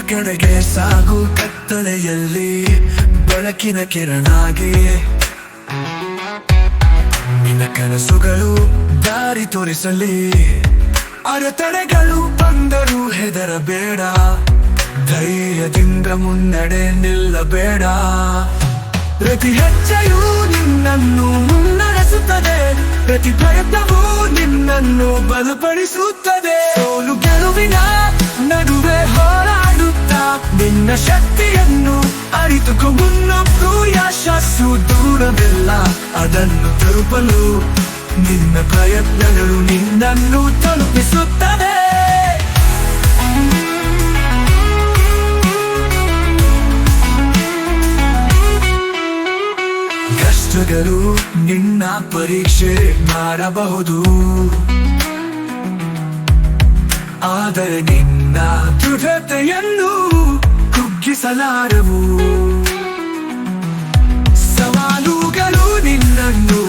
ಕಡೆಗೆ ಸಾಗು, ಕತ್ತಲೆಯಲ್ಲಿ ಬೆಳಕಿನ ಕಿರಣಾಗಿ. ನಿನ್ನ ಕನಸುಗಳು ದಾರಿ ತೋರಿಸಲಿ. ಅಡೆತಡೆಗಳು ಬಂದರೂ ಹೆದರಬೇಡ, ಧೈರ್ಯದಿಂದ ಮುನ್ನಡೆ ನಿಲ್ಲಬೇಡ. ಪ್ರತಿ ಹೆಜ್ಜೆಯೂ ನಿನ್ನನ್ನು ಮುನ್ನಡೆಸುತ್ತದೆ, ಪ್ರತಿ ಪ್ರಯತ್ನವೂ ನಿನ್ನನ್ನು ಬಲಪಡಿಸುತ್ತದೆ. ಸೋಲು ಗೆಲುವಿನ ನಡುವೆ ಹೋರಾಡುತ್ತಾ ನಿನ್ನ ಶಕ್ತಿಯನ್ನು ಅರಿತುಕೋ. ಮುನ್ನೊಪ್ಪು ಯಶಸ್ಸು ದೂರವಿಲ್ಲ, ಅದನ್ನು ತಲುಪಲು ನಿನ್ನ ಪ್ರಯತ್ನಗಳು ನಿನ್ನನ್ನು ತಲುಪಿಸುತ್ತದೆ. ಕಷ್ಟಗಳು ನಿನ್ನ ಪರೀಕ್ಷೆ ಮಾಡಬಹುದು, ಆದರೆ ನಿನ್ನ ದೃಢತೆಯನ್ನು ಕುಗ್ಗಿಸಲಾರವು. ಸವಾಲುಗಳು ನಿನ್ನನ್ನು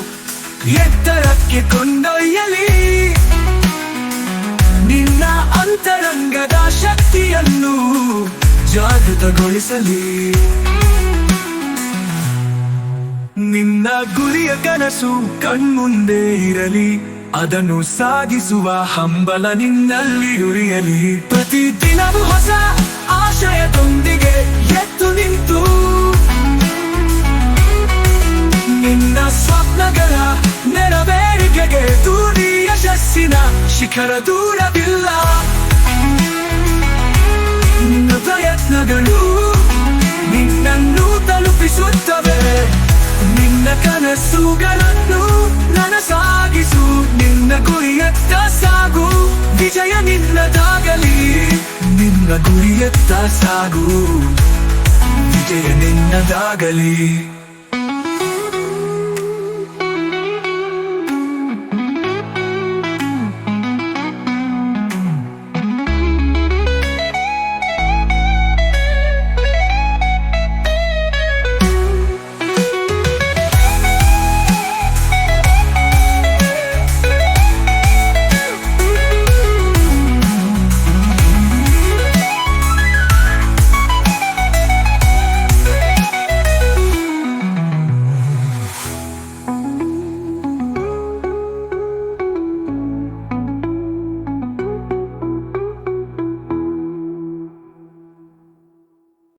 ಎತ್ತರಕ್ಕೆ ಕೊಂಡೊಯ್ಯಲಿ, ನಿನ್ನ ಅಂತರಂಗದ ಶಕ್ತಿಯನ್ನು ಜಾಗೃತಗೊಳಿಸಲಿ. ನಿನ್ನ ಗುರಿಯ ಕನಸು ಕಣ್ಮುಂದೆ ಇರಲಿ, ಅದನ್ನು ಸಾಧಿಸುವ ಹಂಬಲ ನಿನ್ನಲ್ಲಿ ಉರಿಯಲಿ. ಪ್ರತಿದಿನವೂ ಹೊಸ ಆಶಯದೊಂದಿಗೆ ಎದ್ದು ನಿಂತು ನಿನ್ನ ಸ್ವಪ್ನಗಳ ನೆರವೇರಿಕೆಗೆ ದೂರಿ. ಯಶಸ್ಸಿನ ಶಿಖರ ದೂರವಿಲ್ಲ, ನಿನ್ನ ಪ್ರಯತ್ನಗಳು ನಿನ್ನನ್ನು ತಲುಪಿಸುತ್ತವೆ. ನಿನ್ನ ಕನಸುಗಳನ್ನು ನನಸಾಗಿಸು, ನಿನ್ನ ಗುರಿಯತ್ತ ಸಾಗು. ವಿಜಯ ನಿನ್ನದಾಗಲಿ, ನಿನ್ನ ಗುರಿಯತ್ತ ಸಾಗು. ವಿಜಯ ನಿನ್ನದಾಗಲಿ.